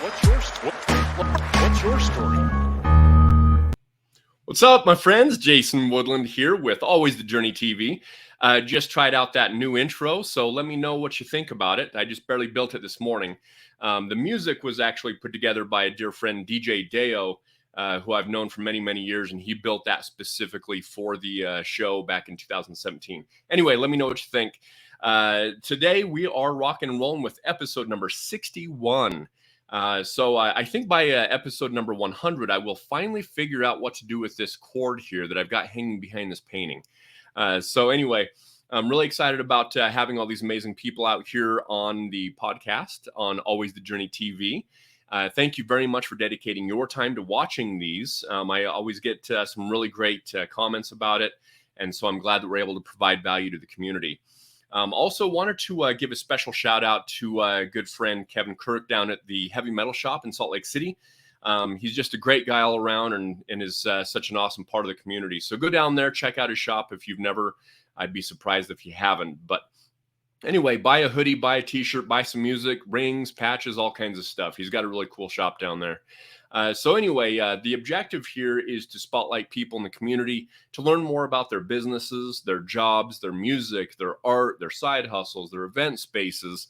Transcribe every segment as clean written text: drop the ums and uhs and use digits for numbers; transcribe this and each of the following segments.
What's your story? What's up, my friends? Jason Woodland here with Always the Journey TV. Just tried out that new intro, so let me know what you think about it. I just barely built it this morning. The music was actually put together by a dear friend, DJ Deo, who I've known for many, many years, and he built that specifically for the show back in 2017. Anyway, let me know what you think. Today, we are rocking and rolling with episode number 61. So I think by episode number 100, I will finally figure out what to do with this cord here that I've got hanging behind this painting. So anyway, I'm really excited about having all these amazing people out here on the podcast on Always the Journey TV. Thank you very much for dedicating your time to watching these. I always get some really great comments about it. And so I'm glad that we're able to provide value to the community. Also wanted to give a special shout out to a good friend, Kevin Kirk, down at the Heavy Metal Shop in Salt Lake City. He's just a great guy all around and is such an awesome part of the community. So go down there, check out his shop if you've never. I'd be surprised if you haven't. But anyway, buy a hoodie, buy a t-shirt, buy some music, rings, patches, all kinds of stuff. He's got a really cool shop down there. So anyway, the objective here is to spotlight people in the community to learn more about their businesses, their jobs, their music, their art, their side hustles, their event spaces,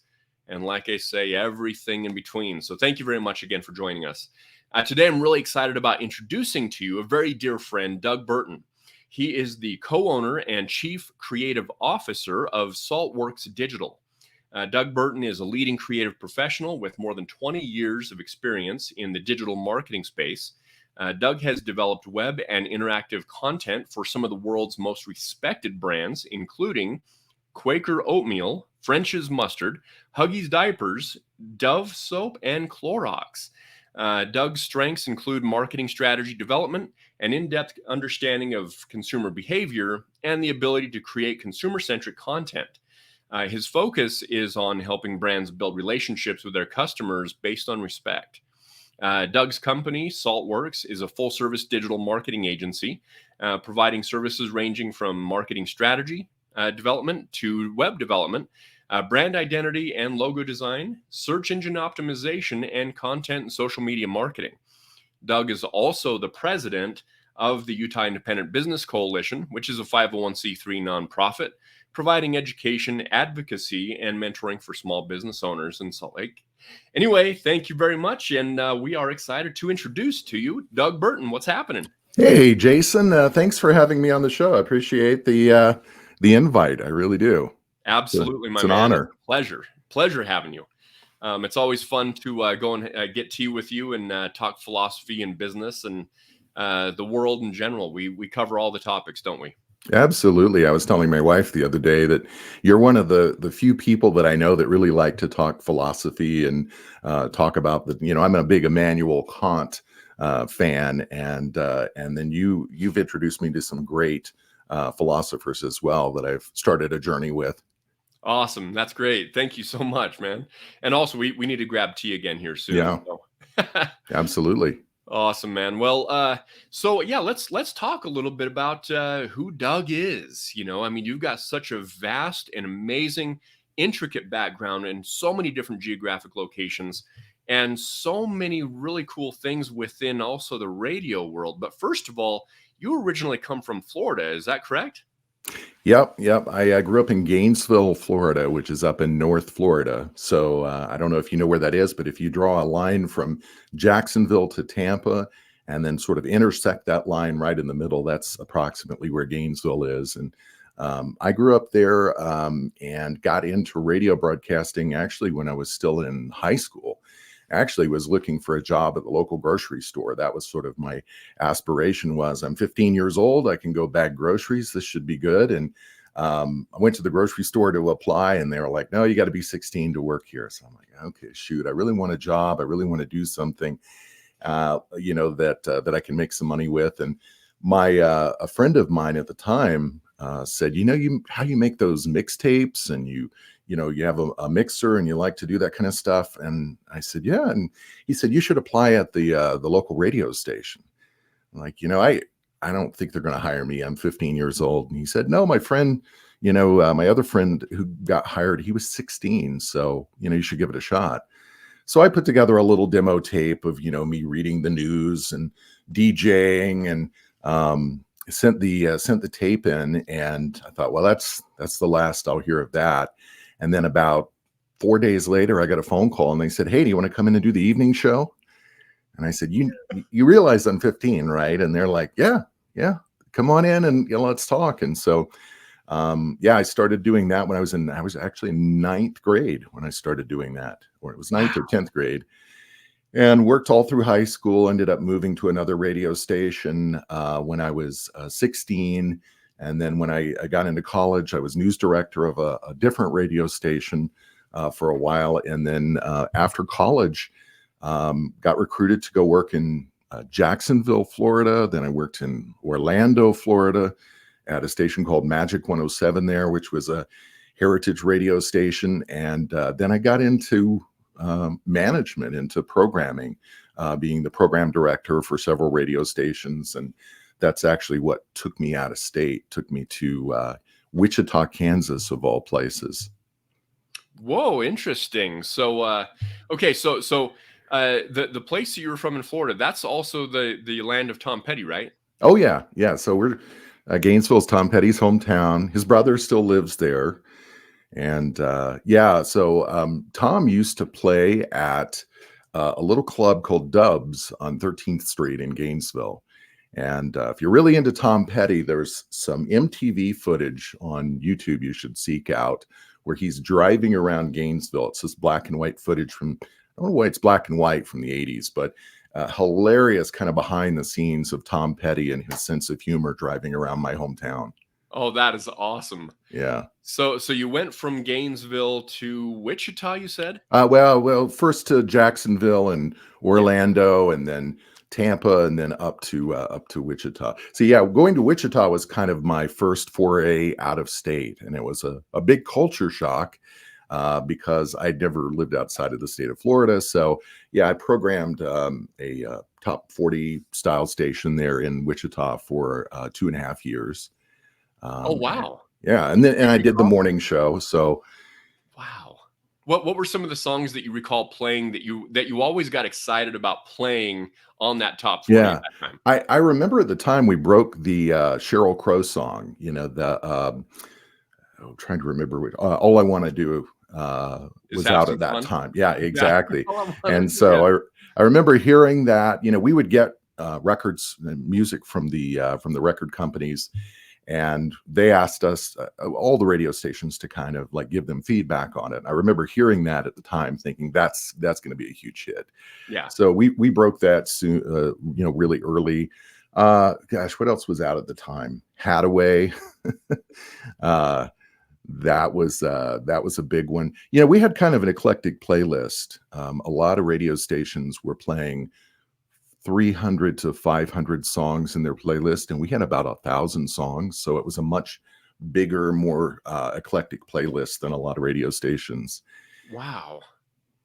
and like I say, everything in between. So thank you very much again for joining us. Today, I'm really excited about introducing to you a very dear friend, Doug Burton. He is the co-owner and chief creative officer of Saltworks Digital. Doug Burton is a leading creative professional with more than 20 years of experience in the digital marketing space. Doug has developed web and interactive content for some of the world's most respected brands, including Quaker Oatmeal, French's Mustard, Huggies Diapers, Dove Soap, and Clorox. Doug's strengths include marketing strategy development, an in-depth understanding of consumer behavior, and the ability to create consumer-centric content. His focus is on helping brands build relationships with their customers based on respect. Doug's company, Saltworks, is a full-service digital marketing agency, providing services ranging from marketing strategy development to web development, brand identity and logo design, search engine optimization, and content and social media marketing. Doug is also the president of the Utah Independent Business Coalition, which is a 501c3 nonprofit, providing education, advocacy, and mentoring for small business owners in Salt Lake. Anyway, thank you very much, and we are excited to introduce to you Doug Burton. What's happening? Hey, Jason. Thanks for having me on the show. I appreciate the invite. I really do. Absolutely, it's an honor. Pleasure having you. It's always fun to go and get tea with you and talk philosophy and business and the world in general. We cover all the topics, don't we? Absolutely. I was telling my wife the other day that you're one of the few people that I know that really like to talk philosophy and talk about I'm a big Immanuel Kant fan, and then you've introduced me to some great philosophers as well that I've started a journey with. Awesome. That's great. Thank you so much, man. And also we need to grab tea again here soon. Yeah, absolutely. Awesome, man. Well, so yeah, let's talk a little bit about who Doug is. You've got such a vast and amazing, intricate background in so many different geographic locations and so many really cool things within also the radio world. But first of all, you originally come from Florida. Is that correct? Yep. I grew up in Gainesville, Florida, which is up in North Florida. So I don't know if you know where that is, but if you draw a line from Jacksonville to Tampa and then sort of intersect that line right in the middle, that's approximately where Gainesville is. And I grew up there and got into radio broadcasting actually when I was still in high school. Actually was looking for a job at the local grocery store. That was sort of my aspiration. Was I'm 15 years old, I can go bag groceries, this should be good. And I went to the grocery store to apply, and they were like, no, you got to be 16 to work here. So I'm like, okay, shoot, I really want a job, I really want to do something that I can make some money with. And my a friend of mine at the time said, how you make those mixtapes, and you have a mixer and you like to do that kind of stuff. And I said, yeah. And he said, you should apply at the local radio station. I'm like, I don't think they're going to hire me. I'm 15 years old. And he said, no, my friend, my other friend who got hired, he was 16. So, you should give it a shot. So I put together a little demo tape of, me reading the news and DJing, and sent the tape in. And I thought, well, that's the last I'll hear of that. And then about 4 days later, I got a phone call and they said, "Hey, do you want to come in and do the evening show?" And I said, you realize I'm 15, right? And they're like, yeah, come on in and let's talk. And so, I started doing that when I was actually in ninth grade when I started doing that, or it was ninth or 10th grade, and worked all through high school. Ended up moving to another radio station when I was 16. And then when I got into college, I was news director of a different radio station for a while. And then after college, got recruited to go work in Jacksonville, Florida. Then I worked in Orlando, Florida, at a station called Magic 107 there, which was a heritage radio station. And then I got into management, into programming, being the program director for several radio stations. And that's actually what took me out of state, took me to Wichita, Kansas, of all places. Whoa, interesting. So, okay, so the place that you were from in Florida, that's also the land of Tom Petty, right? Oh yeah. So we're Gainesville's Tom Petty's hometown. His brother still lives there. And so Tom used to play at a little club called Dubs on 13th Street in Gainesville. And if you're really into Tom Petty, there's some MTV footage on YouTube you should seek out, where he's driving around Gainesville. It's this black and white footage from, I don't know why it's black and white, from the 80s, but hilarious kind of behind the scenes of Tom Petty and his sense of humor driving around my hometown. Oh, that is awesome. Yeah. So you went from Gainesville to Wichita, you said? Well, first to Jacksonville and Orlando, and then Tampa, and then up to Wichita. So going to Wichita was kind of my first foray out of state, and it was a big culture shock because I'd never lived outside of the state of Florida. So I programmed a top 40 style station there in Wichita for 2.5 years. Oh wow! And I did the morning show. So wow. What were some of the songs that you recall playing that you always got excited about playing on that top 40 at that time? I remember at the time we broke the Sheryl Crow song. I'm trying to remember what All I Want to Do was out at that time. Yeah, exactly. And so I remember hearing that. We would get records and music from the record companies. And they asked us, all the radio stations, to kind of like give them feedback on it. And I remember hearing that at the time, thinking that's going to be a huge hit. Yeah. So we broke that soon, really early. Gosh, what else was out at the time? Hadaway. That was a big one. We had kind of an eclectic playlist. A lot of radio stations were playing 300 to 500 songs in their playlist, and we had about 1,000 songs. So it was a much bigger, more eclectic playlist than a lot of radio stations. Wow.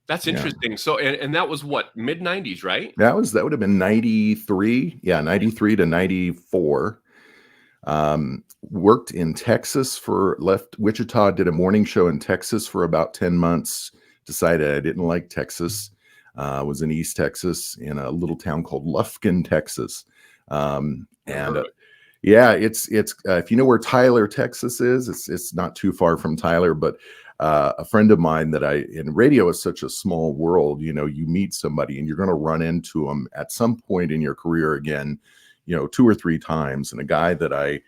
That's interesting. So, and that was what, mid 90s, right? That would have been 93. Yeah. 93 to 94. Worked in Texas left Wichita, did a morning show in Texas for about 10 months, decided I didn't like Texas. Was in East Texas in a little town called Lufkin, Texas. It's if you know where Tyler, Texas is, it's not too far from Tyler, but a friend of mine in radio is such a small world, you meet somebody and you're going to run into them at some point in your career again, 2 or 3 times. And a guy that I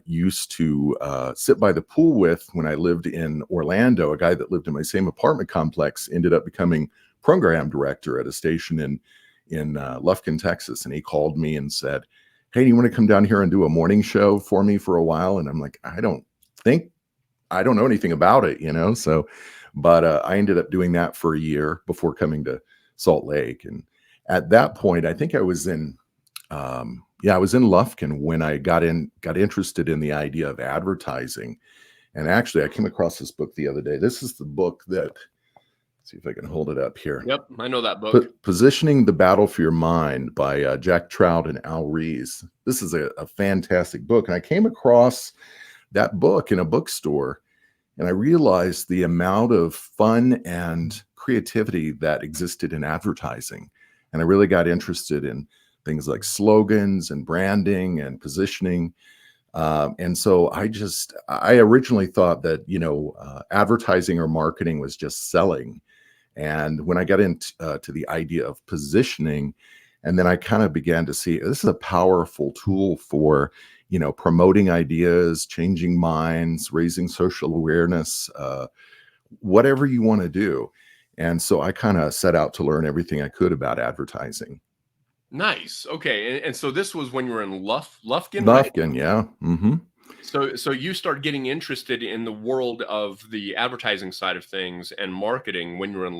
used to sit by the pool with when I lived in Orlando, a guy that lived in my same apartment complex, ended up becoming program director at a station in Lufkin, Texas. And he called me and said, "Hey, do you want to come down here and do a morning show for me for a while?" And I'm like, I don't know anything about it, so, but I ended up doing that for a year before coming to Salt Lake. And at that point, I think I was in Lufkin when I got interested in the idea of advertising. And actually I came across this book the other day. This is the book that, see if I can hold it up here. Yep, I know that book. Positioning the Battle for Your Mind by Jack Trout and Al Rees. This is a fantastic book. And I came across that book in a bookstore, and I realized the amount of fun and creativity that existed in advertising. And I really got interested in things like slogans and branding and positioning. And so I originally thought that, advertising or marketing was just selling. And when I got into to the idea of positioning, and then I kind of began to see this is a powerful tool for, promoting ideas, changing minds, raising social awareness, whatever you want to do. And so I kind of set out to learn everything I could about advertising. Nice. Okay. And so this was when you were in Lufkin, right? Lufkin, yeah. Mm-hmm. So you start getting interested in the world of the advertising side of things and marketing when you were in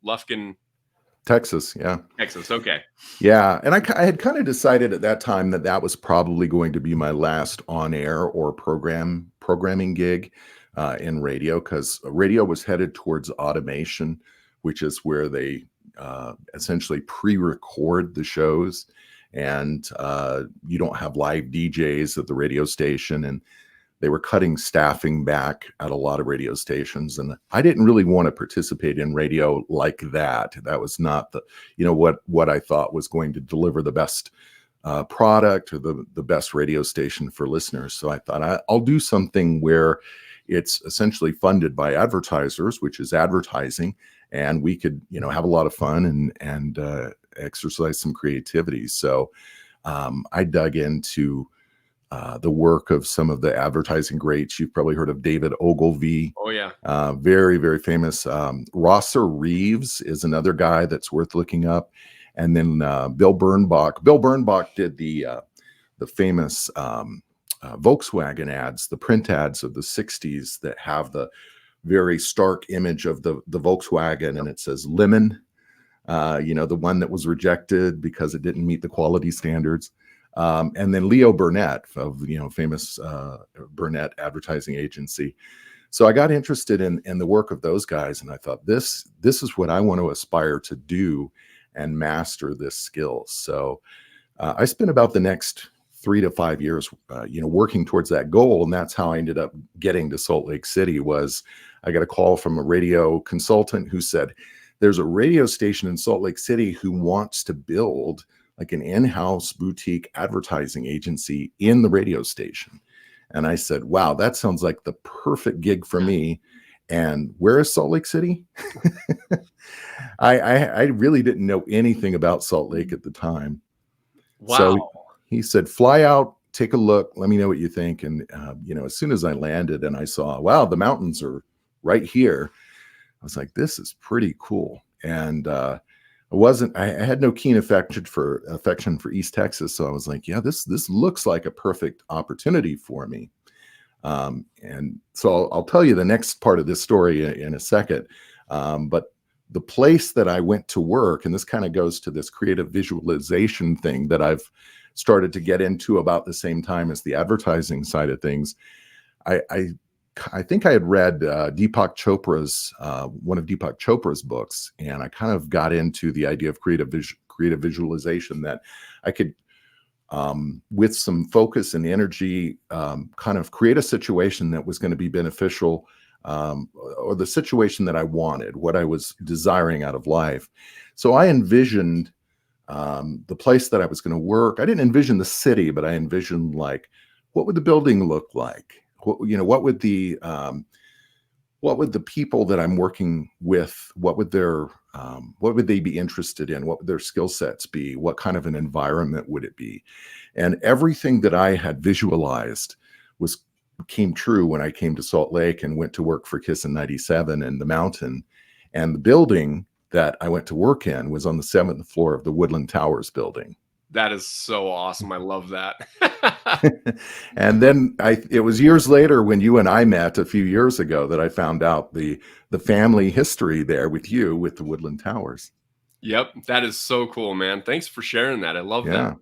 Lufkin, Texas, yeah. Texas. Okay. Yeah, and I had kind of decided at that time that that was probably going to be my last on-air or programming gig in radio, because radio was headed towards automation, which is where they essentially pre-record the shows, and you don't have live DJs at the radio station, and they were cutting staffing back at a lot of radio stations, and I didn't really want to participate in radio like that. That was not the, what I thought was going to deliver the best product or the best radio station for listeners. So I thought I'll do something where it's essentially funded by advertisers, which is advertising, and we could, have a lot of fun and exercise some creativity. So I dug into the work of some of the advertising greats. You've probably heard of David Ogilvy. Oh, yeah. Very, very famous. Rosser Reeves is another guy that's worth looking up. And then Bill Bernbach. Bill Bernbach did the famous Volkswagen ads, the print ads of the 60s that have the very stark image of the Volkswagen, and it says lemon, the one that was rejected because it didn't meet the quality standards. And then Leo Burnett of, famous Burnett advertising agency. So I got interested in the work of those guys, and I thought this is what I want to aspire to do and master this skill. So I spent about the next 3 to 5 years, working towards that goal. And that's how I ended up getting to Salt Lake City. Was I got a call from a radio consultant who said, there's a radio station in Salt Lake City who wants to build like an in-house boutique advertising agency in the radio station. And I said, wow, that sounds like the perfect gig for me. And where is Salt Lake City? I really didn't know anything about Salt Lake at the time. Wow. So he said, fly out, take a look, let me know what you think. And, as soon as I landed and I saw, wow, the mountains are right here, I was like, this is pretty cool. And I had no keen affection for East Texas. So I was like, yeah, this looks like a perfect opportunity for me. And so I'll tell you the next part of this story in a second. But the place that I went to work, and this kind of goes to this creative visualization thing that I've started to get into about the same time as the advertising side of things. I think I had read Deepak Chopra's one of Deepak Chopra's books, and I kind of got into the idea of creative visualization, that I could, with some focus and energy, kind of create a situation that was going to be beneficial, or the situation that I wanted, what I was desiring out of life. So I envisioned the place that I was going to work. I didn't envision the city, but I envisioned, like, what would the building look like? What would the people that I'm working with, what would they be interested in? What would their skill sets be? What kind of an environment would it be? And everything that I had visualized came true when I came to Salt Lake and went to work for Kasem 97 and the mountain. And the building that I went to work in was on the 7th floor of the Woodland Towers building. That is so awesome. I love that. And then it was years later when you and I met a few years ago that I found out the family history there with you with the Woodland Towers. Yep. That is so cool, man. Thanks for sharing that. I love that.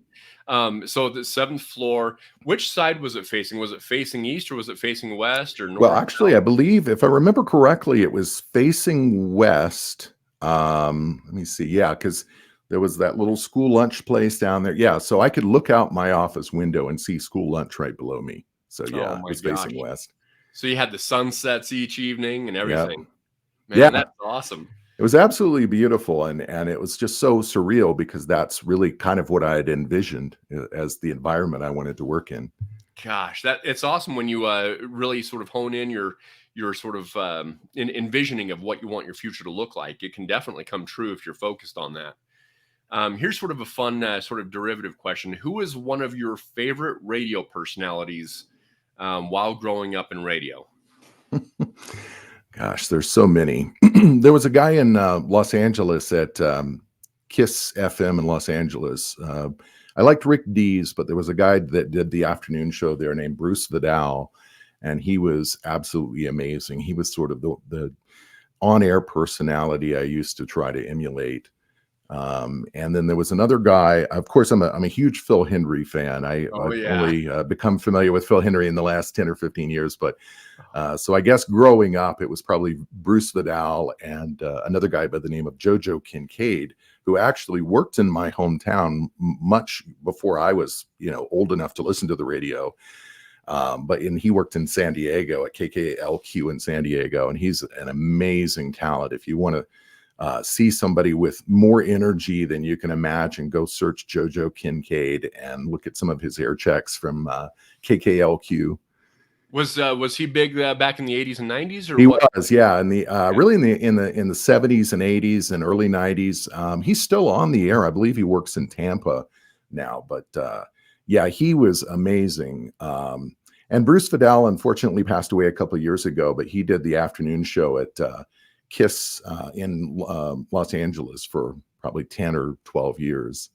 So the 7th floor, which side was it facing? Was it facing east, or was it facing west, or north? Well, actually, I believe, if I remember correctly, it was facing west. Let me see. Yeah, because there was that little school lunch place down there. Yeah, so I could look out my office window and see school lunch right below me. So yeah, it was facing west. So you had the sunsets each evening and everything. Yep. Man, that's awesome. was absolutely beautiful, and it was just so surreal because that's really kind of what I had envisioned as the environment I wanted to work in. Gosh, that it's awesome when you really sort of hone in your sort of envisioning of what you want your future to look like. It can definitely come true if you're focused on that. Here's sort of a fun sort of derivative question. Who is one of your favorite radio personalities while growing up in radio? Gosh, there's so many. There was a guy in Los Angeles at Kiss FM in Los Angeles. I liked Rick Dees, but there was a guy that did the afternoon show there named Bruce Vidal, and he was absolutely amazing. He was sort of the on-air personality I used to try to emulate. And then there was another guy. Of course, I'm a huge Phil Hendry fan. I've Oh yeah. only become familiar with Phil Hendry in the last 10 or 15 years. But so I guess growing up, it was probably Bruce Vidal and another guy by the name of Joji Kincaid, who actually worked in my hometown much before I was, old enough to listen to the radio. He worked in San Diego at KKLQ in San Diego, and he's an amazing talent. If you want to see somebody with more energy than you can imagine, go search Joji Kincaid and look at some of his air checks from KKLQ. Was he big back in the 80s and 90s or He what? was, yeah, in the really in the 70s and 80s and early 90s. He's still on the air. I believe he works in Tampa now, but yeah, he was amazing. And Bruce Vidal unfortunately passed away a couple of years ago, but he did the afternoon show at Kiss in Los Angeles for probably 10 or 12 years.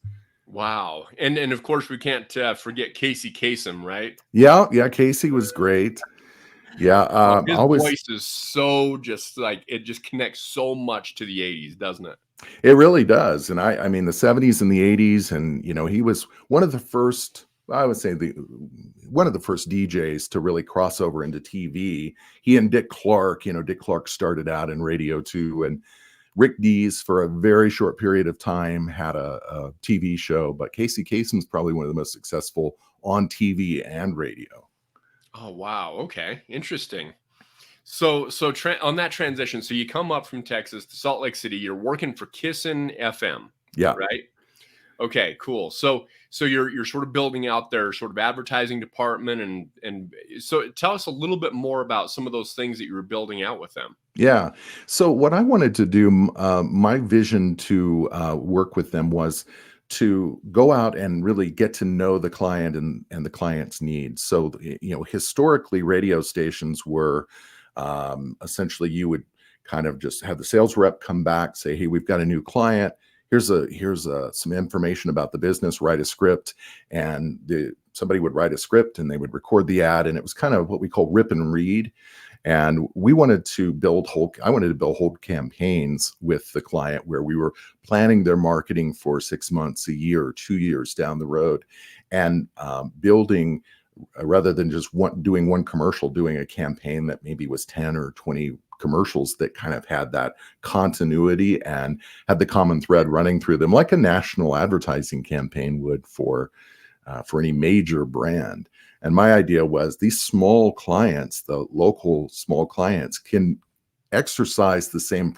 Wow. And of course we can't forget Casey Kasem, right? Yeah, Casey was great. Yeah, His always. voice is so just like it just connects so much to the 80s, doesn't it? It really does. And I mean, the 70s and the 80s, and he was one of the first, I would say one of the first DJs to really cross over into TV. He and Dick Clark, Dick Clark started out in radio too. And Rick Dees, for a very short period of time, had a TV show. But Casey Kasem's probably one of the most successful on TV and radio. Oh, wow. Okay. Interesting. So on that transition, so you come up from Texas to Salt Lake City, you're working for Kissin' FM. Yeah. Right? Okay, cool. So you're sort of building out their sort of advertising department, and so tell us a little bit more about some of those things that you were building out with them. Yeah. So what I wanted to do, my vision to work with them was to go out and really get to know the client and the client's needs. So, historically, radio stations were essentially you would kind of just have the sales rep come back, say, "Hey, we've got a new client. Here's some information about the business, write a script," and somebody would write a script and they would record the ad, and it was kind of what we call rip and read. And I wanted to build whole campaigns with the client where we were planning their marketing for 6 months, a year, or 2 years down the road, and building rather than just doing one commercial, doing a campaign that maybe was 10 or 20 commercials that kind of had that continuity and had the common thread running through them, like a national advertising campaign would for any major brand. And my idea was these small clients, the local small clients, can exercise the same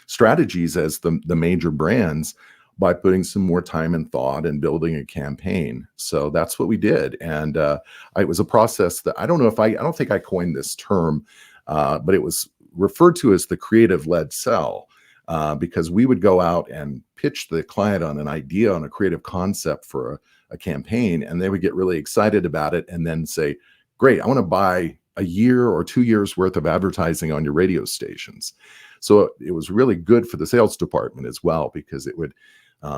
strategies as the major brands by putting some more time and thought and building a campaign. So that's what we did. And it was a process that I don't think I coined this term, but it was referred to as the creative-led sell, because we would go out and pitch the client on an idea, on a creative concept for a campaign, and they would get really excited about it and then say, "Great, I want to buy a year or 2 years worth of advertising on your radio stations." So it was really good for the sales department as well, because it would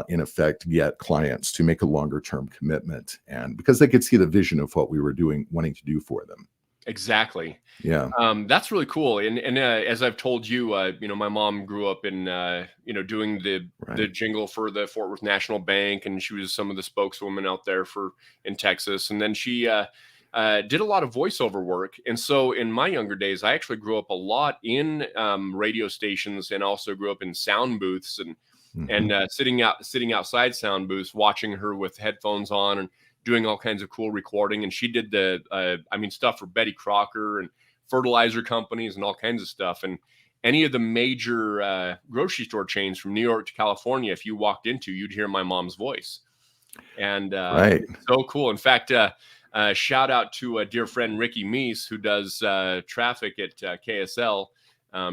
in effect get clients to make a longer term commitment, and because they could see the vision of what we were wanting to do for them. Exactly. Yeah. That's really cool. And as I've told you, my mom grew up in, doing the Right. jingle for the Fort Worth National Bank, and she was some of the spokeswomen out there in Texas. And then she did a lot of voiceover work. And so in my younger days, I actually grew up a lot in radio stations, and also grew up in sound booths and sitting outside sound booths, watching her with headphones on and doing all kinds of cool recording. And she did stuff for Betty Crocker and fertilizer companies and all kinds of stuff. And any of the major grocery store chains from New York to California, if you walked into, you'd hear my mom's voice. And Right. it's so cool. In fact, shout out to a dear friend, Ricky Meese, who does traffic at KSL.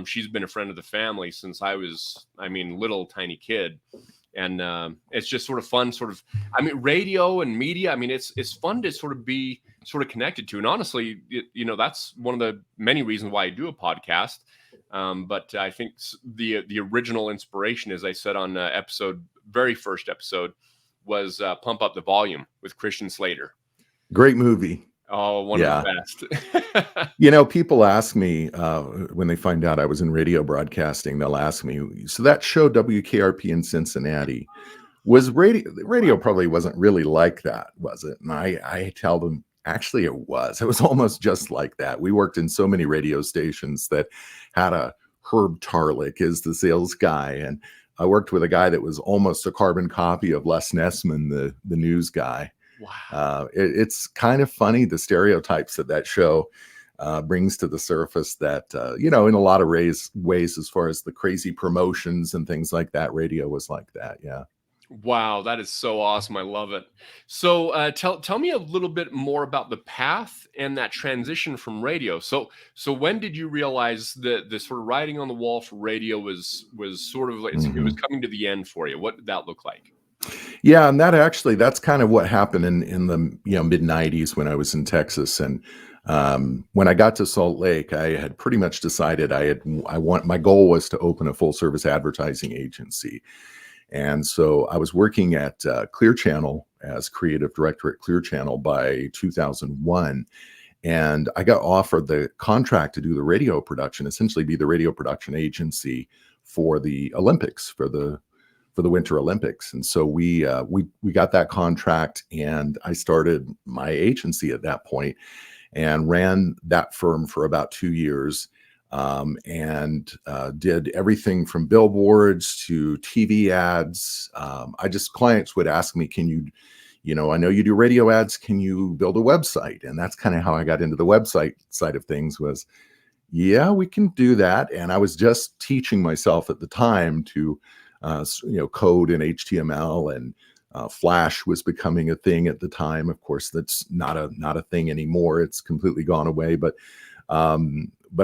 She's been a friend of the family since I was, little tiny kid. And it's just sort of fun, radio and media. It's fun to sort of be sort of connected to. And honestly, that's one of the many reasons why I do a podcast. But I think the original inspiration, as I said on very first episode, was Pump Up the Volume with Christian Slater. Great movie. Oh, one of the best. People ask me when they find out I was in radio broadcasting, they'll ask me, so that show WKRP in Cincinnati, was radio probably wasn't really like that, was it? And I tell them, actually it was. It was almost just like that. We worked in so many radio stations that had a Herb Tarlick as the sales guy. And I worked with a guy that was almost a carbon copy of Les Nessman, the news guy. Wow. It's kind of funny, the stereotypes that show brings to the surface that, in a lot of ways, as far as the crazy promotions and things like that, radio was like that. Yeah. Wow, that is so awesome. I love it. So tell me a little bit more about the path and that transition from radio. So when did you realize that the sort of writing on the wall for radio was sort of like it was coming to the end for you? What did that look like? Yeah, and that's kind of what happened in the mid 90s when I was in Texas. And when I got to Salt Lake, I had pretty much decided my goal was to open a full service advertising agency. And so I was working at Clear Channel as creative director at Clear Channel by 2001. And I got offered the contract to do the radio production, essentially be the radio production agency for the Olympics, for the Winter Olympics. And so we got that contract, and I started my agency at that point and ran that firm for about 2 years. And did everything from billboards to TV ads. Clients would ask me, can you, I know you do radio ads, can you build a website? And that's kind of how I got into the website side of things was, yeah, we can do that. And I was just teaching myself at the time to, code in HTML, and Flash was becoming a thing at the time. Of course, that's not a thing anymore. It's completely gone away. But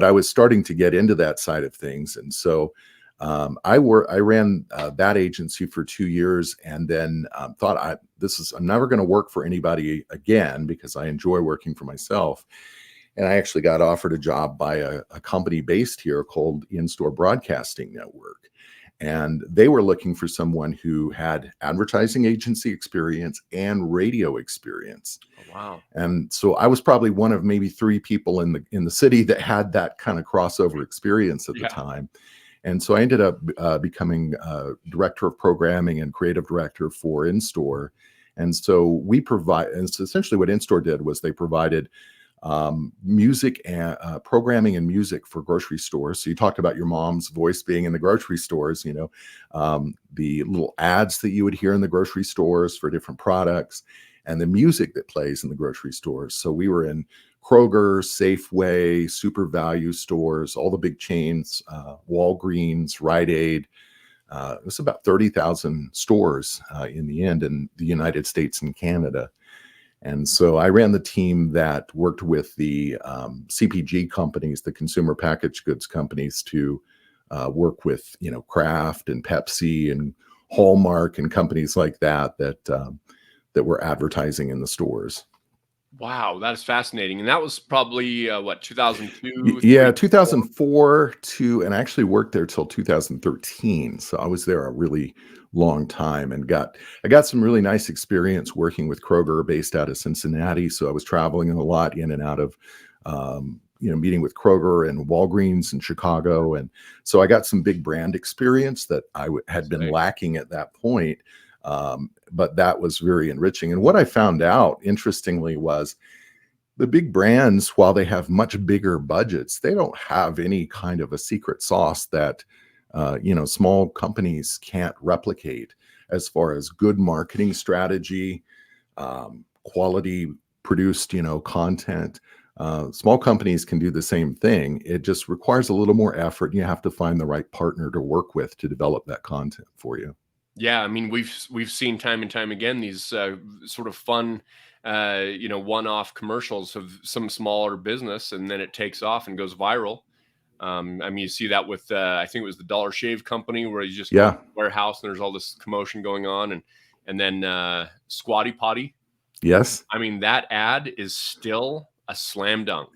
I was starting to get into that side of things. And so I ran that agency for 2 years, and then thought I'm never going to work for anybody again because I enjoy working for myself. And I actually got offered a job by a company based here called In-Store Broadcasting Network. And they were looking for someone who had advertising agency experience and radio experience. Oh, wow. And so I was probably one of maybe 3 people in the city that had that kind of crossover experience at the time. And so I ended up becoming director of programming and creative director for In-Store. And so essentially what In-Store did was they provided music and programming and music for grocery stores. So you talked about your mom's voice being in the grocery stores, the little ads that you would hear in the grocery stores for different products, and the music that plays in the grocery stores. So we were in Kroger, Safeway, Super Value stores, all the big chains, Walgreens, Rite Aid. It was about 30,000 stores in the end in the United States and Canada. And so I ran the team that worked with the CPG companies, the consumer packaged goods companies, to work with, Kraft and Pepsi and Hallmark and companies like that were advertising in the stores. Wow, that is fascinating. And that was probably 2002? Yeah, 2004 and I actually worked there till 2013. So I was there a really long time and I got some really nice experience working with Kroger based out of Cincinnati. So I was traveling a lot in and out of, meeting with Kroger and Walgreens in Chicago. And so I got some big brand experience that I had been lacking at that point. But that was very enriching. And what I found out, interestingly, was the big brands, while they have much bigger budgets, they don't have any kind of a secret sauce that, small companies can't replicate as far as good marketing strategy, quality produced, content, Small companies can do the same thing. It just requires a little more effort, and you have to find the right partner to work with to develop that content for you. Yeah, I mean, we've seen time and time again these sort of fun, one-off commercials of some smaller business, and then it takes off and goes viral. I mean, you see that with I think it was the Dollar Shave Company, where you just go to Yeah. the warehouse and there's all this commotion going on, and then Squatty Potty. Yes. I mean, that ad is still a slam dunk.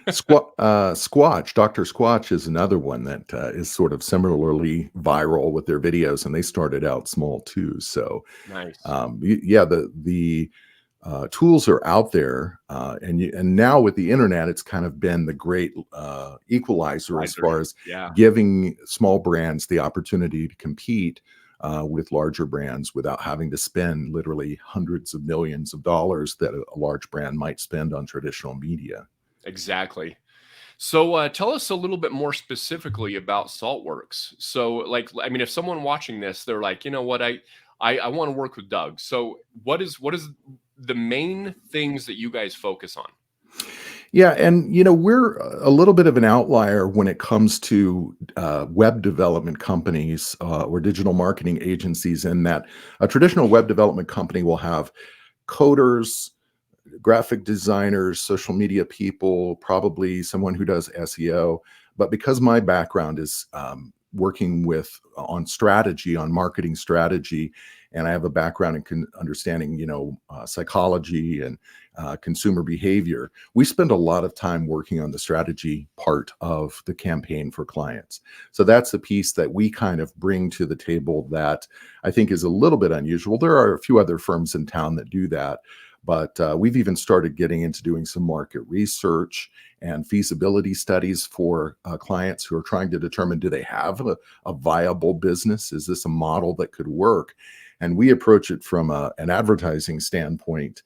Squatch, Dr. Squatch is another one that is sort of similarly viral with their videos, and they started out small too. So, Nice. yeah, the tools are out there, and now with the internet, it's kind of been the great equalizer as Advisor. far as Yeah, giving small brands the opportunity to compete with larger brands without having to spend literally hundreds of millions of dollars that a large brand might spend on traditional media. exactly. So tell us a little bit more specifically about Saltworks. So, like, I mean, if someone watching this, they're like, you know what, I want to work with Doug. So, what is the main things that you guys focus on? Yeah, and we're a little bit of an outlier when it comes to web development companies or digital marketing agencies, in that a traditional web development company will have coders, graphic designers, social media people, probably someone who does SEO. But because my background is working on strategy, on marketing strategy, and I have a background in understanding, psychology and consumer behavior, we spend a lot of time working on the strategy part of the campaign for clients. So that's the piece that we kind of bring to the table that I think is a little bit unusual. There are a few other firms in town that do that, but we've even started getting into doing some market research and feasibility studies for clients who are trying to determine, do they have a viable business? Is this a model that could work? And we approach it from an advertising standpoint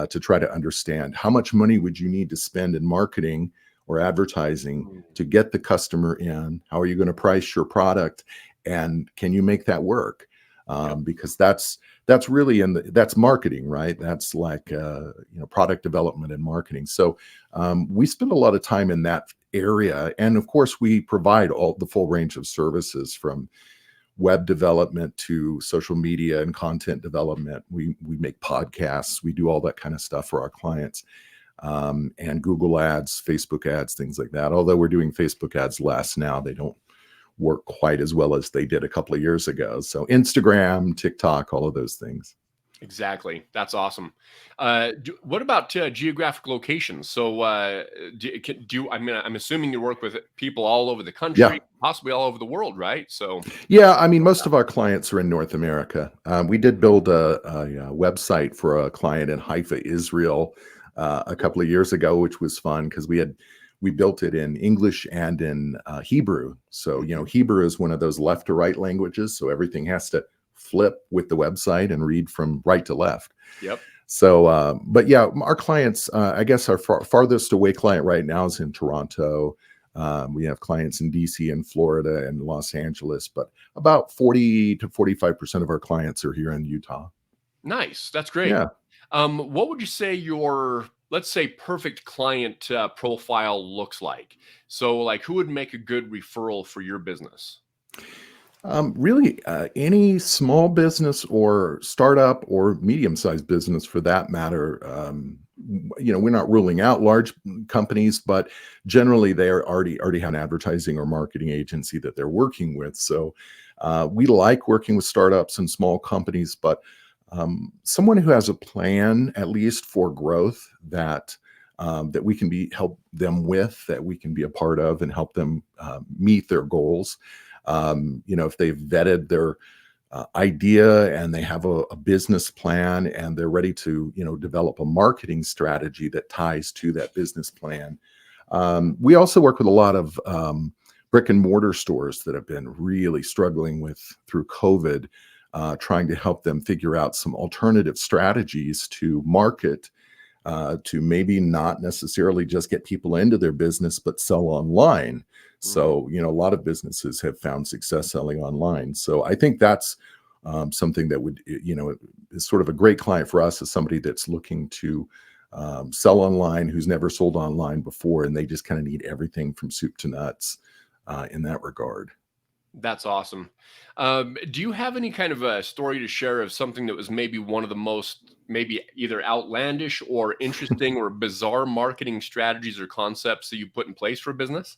to try to understand, how much money would you need to spend in marketing or advertising Mm. to get the customer in? How are you going to price your product? And can you make that work? Yep. Because that's really that's marketing, right? That's like product development and marketing. So we spend a lot of time in that area, and of course we provide all the full range of services, from web development to social media and content development. We make podcasts, we do all that kind of stuff for our clients, and Google ads, Facebook ads, things like that. Although we're doing Facebook ads less now, they don't work quite as well as they did a couple of years ago. So Instagram, TikTok, all of those things. Exactly. That's awesome. What about geographic locations? So, I mean, I'm assuming you work with people all over the Yeah. country, possibly all over the world, right? So, Yeah, I mean, most of our clients are in North America. We did build a website for a client in Haifa, Israel, a couple of years ago, which was fun because we built it in English and in Hebrew. So, Hebrew is one of those left to right languages, so everything has to flip with the website and read from right to left. Yep. So, but yeah, our clients, I guess our farthest away client right now is in Toronto. We have clients in DC and Florida and Los Angeles, but about 40 to 45% of our clients are here in Utah. Nice. That's great. Yeah. What would you say your, let's say, perfect client profile looks like? So, like, who would make a good referral for your business? Really, any small business or startup or medium-sized business for that matter. We're not ruling out large companies, but generally they are already have an advertising or marketing agency that they're working with. So we like working with startups and small companies, but someone who has a plan, at least for growth, that we can help them with, that we can be a part of and help them meet their goals. If they've vetted their idea and they have a business plan and they're ready to, develop a marketing strategy that ties to that business plan. We also work with a lot of brick and mortar stores that have been really struggling through COVID, trying to help them figure out some alternative strategies to market, to maybe not necessarily just get people into their business, but sell online. So, a lot of businesses have found success selling online. So I think that's something that would, is sort of a great client for us, as somebody that's looking to sell online, who's never sold online before, and they just kind of need everything from soup to nuts in that regard. That's awesome. Do you have any kind of a story to share of something that was maybe one of the most, maybe either outlandish or interesting or bizarre marketing strategies or concepts that you put in place for business?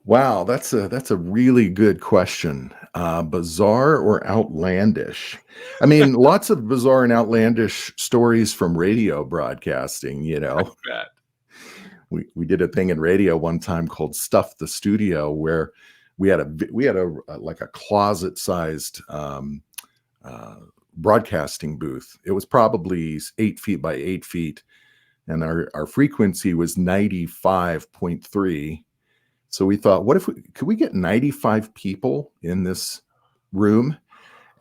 Wow, that's a really good question. Bizarre or outlandish? I mean, lots of bizarre and outlandish stories from radio broadcasting, you know. Bet. We did a thing in radio one time called Stuff the Studio, where we had a like a closet sized broadcasting booth. It was probably 8 feet by 8 feet, and our frequency was 95.3. So we thought, what if could we get 95 people in this room?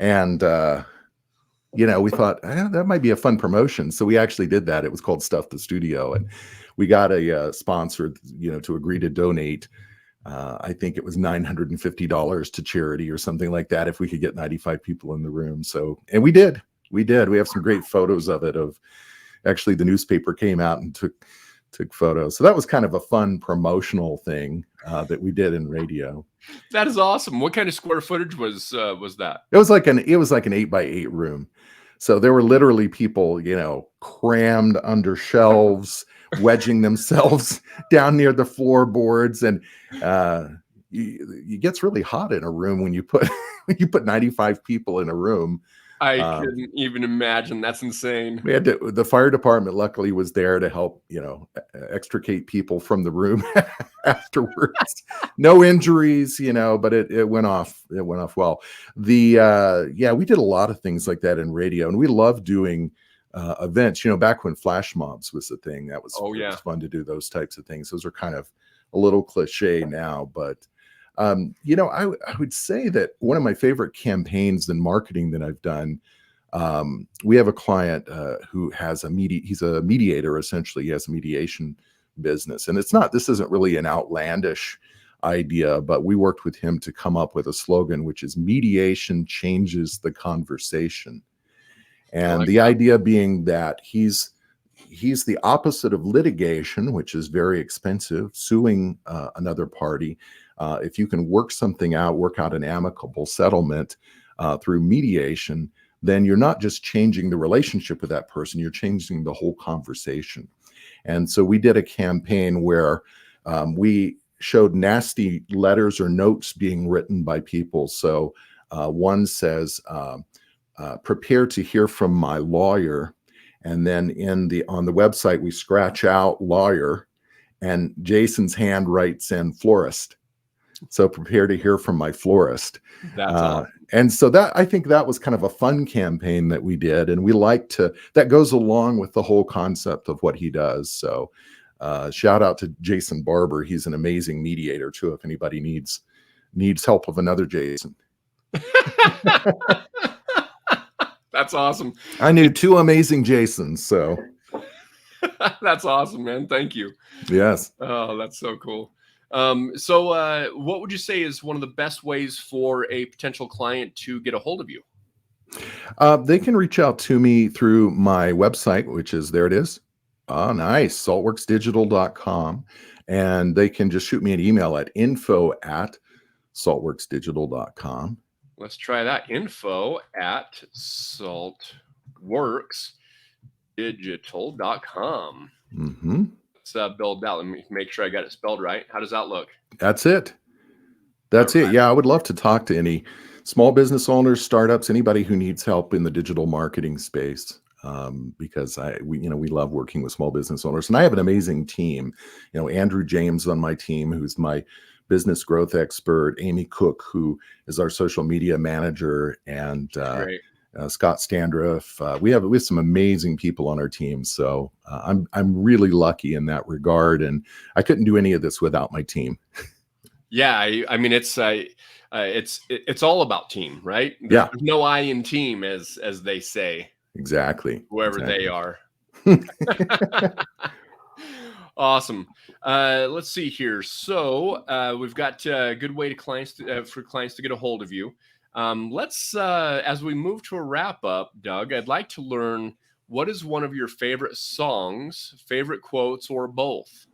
And we thought that might be a fun promotion. So we actually did that. It was called Stuff the Studio, and we got a sponsor, to agree to donate. I think it was $950 to charity or something like that if we could get 95 people in the room. So, and we did. We have some great photos of it. Of actually, the newspaper came out and took photos. So that was kind of a fun promotional thing that we did in radio. That is awesome. What kind of square footage was that? It was like an 8 by 8 room. So there were literally people, crammed under shelves, wedging themselves down near the floorboards, and it gets really hot in a room when you put 95 people in a room. I couldn't even imagine. That's insane. We had the fire department luckily was there to help, extricate people from the room afterwards. No injuries, but it went off. It went off well. We did a lot of things like that in radio, and we loved doing events. Back when flash mobs was the thing, that was, it was fun to do those types of things. Those are kind of a little cliche now, but I would say that one of my favorite campaigns in marketing that I've done, we have a client who has he's a mediator, essentially. He has a mediation business. And this isn't really an outlandish idea, but we worked with him to come up with a slogan, which is mediation changes the conversation. And the idea being that he's the opposite of litigation, which is very expensive, suing another party. If you can work out an amicable settlement through mediation, then you're not just changing the relationship with that person, you're changing the whole conversation. And so we did a campaign where we showed nasty letters or notes being written by people. So one says, prepare to hear from my lawyer. And then on the website, we scratch out lawyer, and Jason's hand writes in florist. So prepare to hear from my florist. That's awesome. And so I think that was kind of a fun campaign that we did. And we that goes along with the whole concept of what he does. So shout out to Jason Barber. He's an amazing mediator too, if anybody needs help of another Jason. That's awesome. I knew two amazing Jasons, so. That's awesome, man. Thank you. Yes. Oh, that's so cool. So what would you say is one of the best ways for a potential client to get a hold of you? They can reach out to me through my website, which is, there it is. Oh, nice. Saltworksdigital.com. And they can just shoot me an email at info@saltworksdigital.com. Let's try that. info@saltworksdigital.com. Mm-hmm. Let's build that. Let me make sure I got it spelled right. How does that look? That's it. That's it. Yeah, I would love to talk to any small business owners, startups, anybody who needs help in the digital marketing space, because we love working with small business owners. And I have an amazing team. Andrew James on my team, who's my business growth expert, Amy Cook, who is our social media manager, and Scott Standriff. We have some amazing people on our team. So I'm really lucky in that regard, and I couldn't do any of this without my team. Yeah, I mean it's all about team, right? There's no I in team, as they say. Exactly. Whoever they are. Awesome. Let's see here. So we've got a good way for clients to get a hold of you. Let's as we move to a wrap up, Doug, I'd like to learn what is one of your favorite songs, favorite quotes, or both?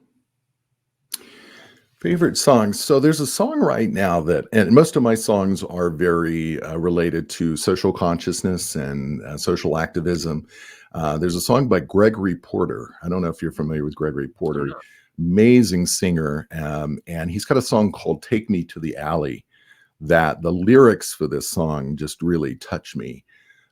Favorite songs. So there's a song right now and most of my songs are very related to social consciousness and social activism. There's a song by Gregory Porter. I don't know if you're familiar with Gregory Oh, Porter. no. Amazing singer. And he's got a song called Take Me to the Alley that the lyrics for this song just really touch me.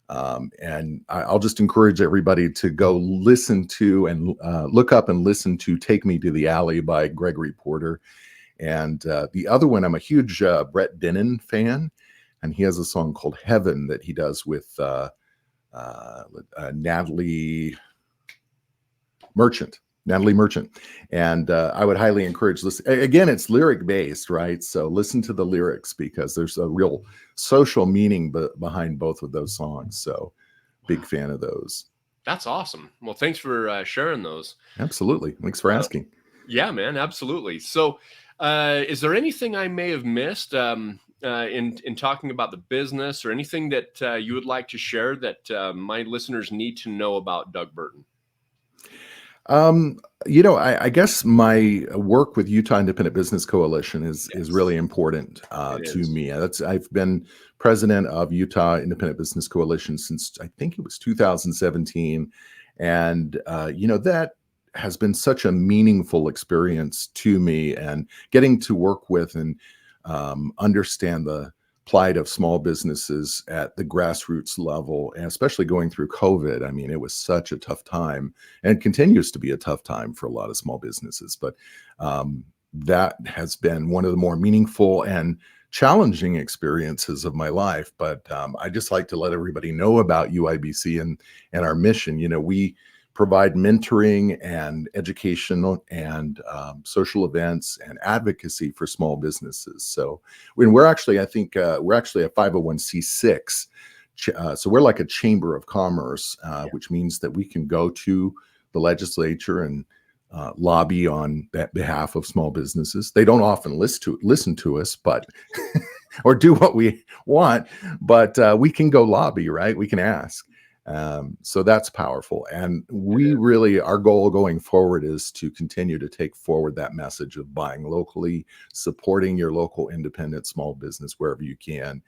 And I'll just encourage everybody to go listen to and look up and listen to Take Me to the Alley by Gregory Porter. And the other one, I'm a huge Brett Dennen fan, and he has a song called Heaven that he does with Natalie Merchant. And I would highly encourage this. Again, it's lyric based, right? So listen to the lyrics because there's a real social meaning behind both of those songs. So big fan of those. That's awesome. Well, thanks for sharing those. Absolutely. Thanks for asking. Yeah, man, absolutely. So, is there anything I may have missed in talking about the business, or anything that you would like to share that my listeners need to know about Doug Burton? I guess my work with Utah Independent Business Coalition is really important to me. I've been president of Utah Independent Business Coalition since I think it was 2017, and that has been such a meaningful experience to me, and getting to work with and understand the plight of small businesses at the grassroots level, and especially going through COVID. I mean, it was such a tough time and continues to be a tough time for a lot of small businesses. But that has been one of the more meaningful and challenging experiences of my life. But I just like to let everybody know about UIBC and our mission. We provide mentoring and educational and social events and advocacy for small businesses. So we're actually a 501c6. So we're like a chamber of commerce, which means that we can go to the legislature and lobby on behalf of small businesses. They don't often listen to us, but or do what we want, but we can go lobby, right? We can ask. So that's powerful. And our goal going forward is to continue to take forward that message of buying locally, supporting your local independent small business wherever you can.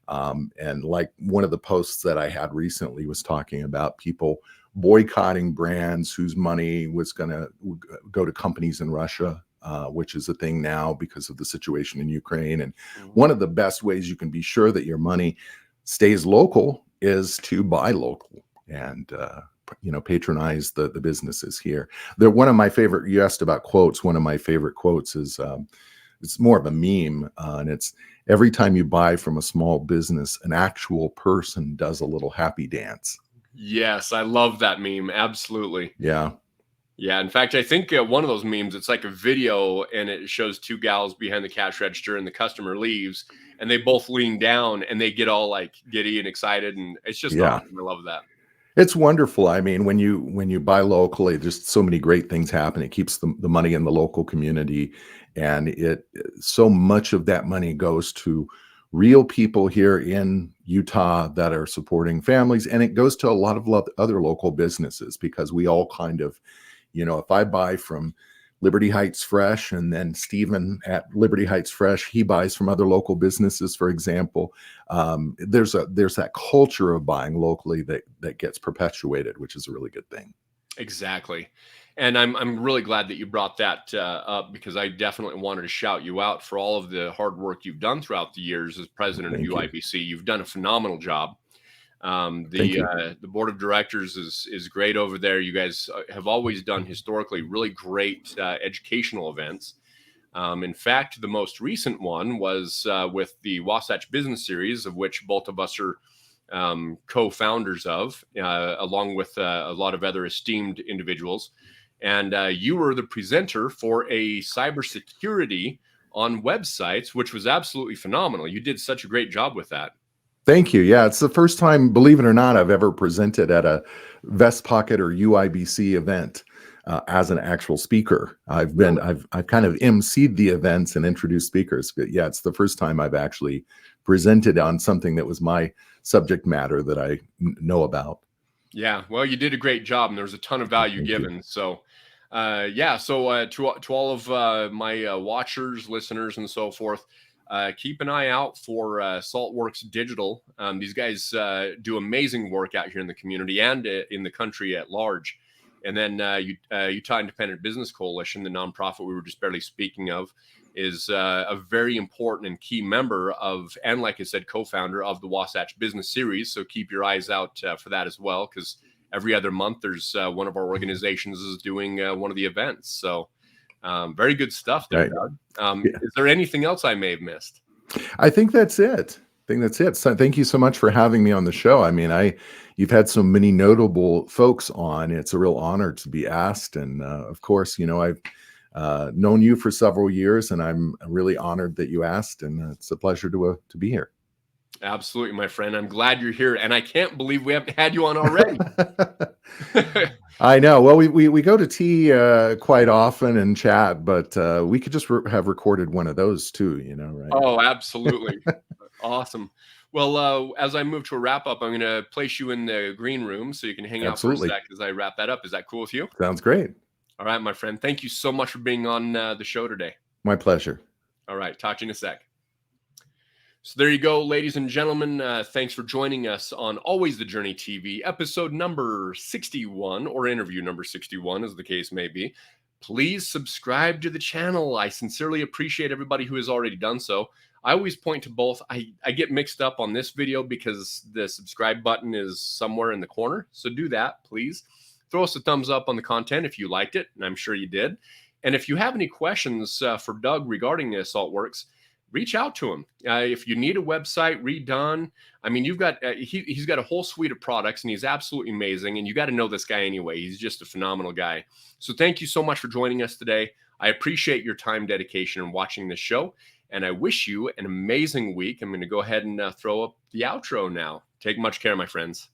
And like one of the posts that I had recently was talking about people boycotting brands whose money was going to go to companies in Russia, which is a thing now because of the situation in Ukraine. And one of the best ways you can be sure that your money stays local is to buy local and patronize the businesses here. One of my favorite, you asked about quotes, one of my favorite quotes is it's more of a meme, and it's, every time you buy from a small business, an actual person does a little happy dance. Yes, I love that meme. Absolutely. Yeah. In fact, I think one of those memes, it's like a video and it shows two gals behind the cash register and the customer leaves and they both lean down and they get all like giddy and excited. And it's just awesome. I love that. It's wonderful. I mean, when you buy locally, there's so many great things happen. It keeps the money in the local community, and so much of that money goes to real people here in Utah that are supporting families, and it goes to a lot of other local businesses, because we all kind of, if I buy from Liberty Heights Fresh, and then Stephen at Liberty Heights Fresh, he buys from other local businesses, for example. There's that culture of buying locally that gets perpetuated, which is a really good thing. Exactly. And I'm really glad that you brought that up, because I definitely wanted to shout you out for all of the hard work you've done throughout the years as president of UIBC. You've done a phenomenal job. The board of directors is great over there. You guys have always done historically really great educational events. In fact, the most recent one was with the Wasatch Business Series, of which both of us are co-founders of, along with a lot of other esteemed individuals. And you were the presenter for a cybersecurity on websites, which was absolutely phenomenal. You did such a great job with that. Thank you. Yeah, it's the first time, believe it or not, I've ever presented at a Vest Pocket or UIBC event as an actual speaker. I've kind of emceed the events and introduced speakers, but yeah, it's the first time I've actually presented on something that was my subject matter that I know about. Yeah, well, you did a great job, and there was a ton of value Thank you. given. So, yeah. So, to all of my watchers, listeners, and so forth, keep an eye out for Saltworks Digital. These guys do amazing work out here in the community and in the country at large. And then Utah Independent Business Coalition, the nonprofit we were just barely speaking of, is a very important and key member of, and like I said, co-founder of the Wasatch Business Series. So keep your eyes out for that as well, because every other month there's one of our organizations is doing one of the events. So very good stuff there, Right. Doug. Yeah. Is there anything else I may have missed? I think that's it. So thank you so much for having me on the show. I mean, you've had so many notable folks on. It's a real honor to be asked. And of course, I've known you for several years, and I'm really honored that you asked. And it's a pleasure to be here. Absolutely, my friend. I'm glad you're here, and I can't believe we haven't had you on already. I know. Well, we go to tea quite often and chat, but we could just have recorded one of those too, right? Oh, absolutely. Awesome. Well, as I move to a wrap up, I'm going to place you in the green room so you can hang out for a Absolutely. sec as I wrap that up. Is that cool with you? Sounds great. All right, my friend. Thank you so much for being on the show today. My pleasure. All right. Talk to you in a sec. So there you go, ladies and gentlemen. Thanks for joining us on Always the Journey TV, episode number 61, or interview number 61, as the case may be. Please subscribe to the channel. I sincerely appreciate everybody who has already done so. I always point to both. I get mixed up on this video because the subscribe button is somewhere in the corner. So do that, please. Throw us a thumbs up on the content if you liked it, and I'm sure you did. And if you have any questions for Doug regarding Saltworks, reach out to him. If you need a website redone, I mean, you've got he's got a whole suite of products, and he's absolutely amazing. And you got to know this guy anyway. He's just a phenomenal guy. So thank you so much for joining us today. I appreciate your time, dedication, and watching this show. And I wish you an amazing week. I'm going to go ahead and throw up the outro now. Take much care, my friends.